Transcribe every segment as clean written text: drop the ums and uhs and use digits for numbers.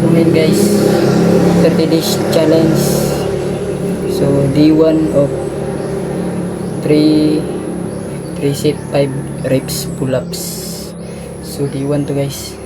So ngayon guys, 30 days challenge. So day 1 of 3 set 5 reps pull-ups. So day 1 to guys.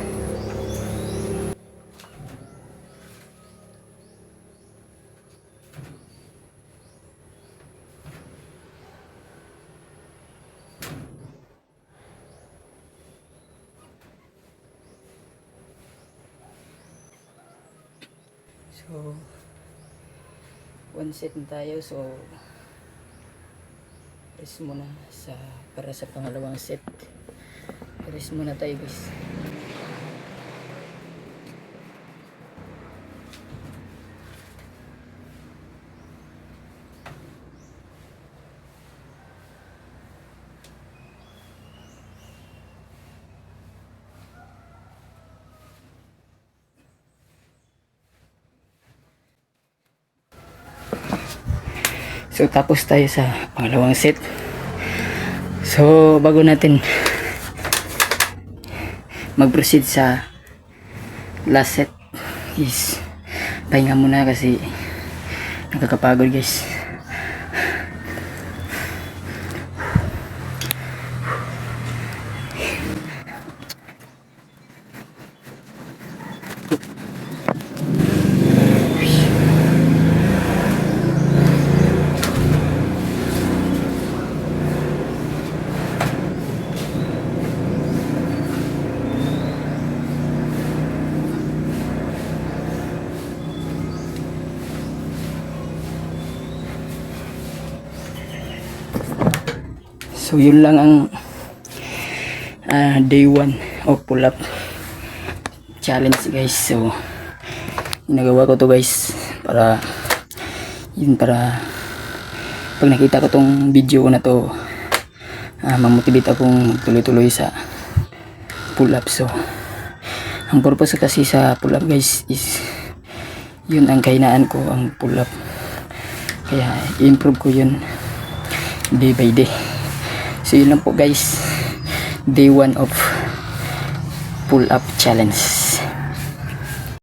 So, one set na tayo. So, rest muna para sa pangalawang set. Rest muna tayo guys. So tapos tayo sa pangalawang set. So bago natin mag-proceed sa last set is pahinga muna kasi nakakapagod guys. So yun lang ang day 1 of pull-up challenge guys. So ginagawa ko to guys para pag nakita ko tong video na to, mamotivate akong tuloy-tuloy sa pull-up. So ang purpose kasi sa pull-up guys is yun ang kahinaan ko, ang pull-up, kaya i-improve ko yun day by day. So yun lang po guys, day 1 of pull up challenge.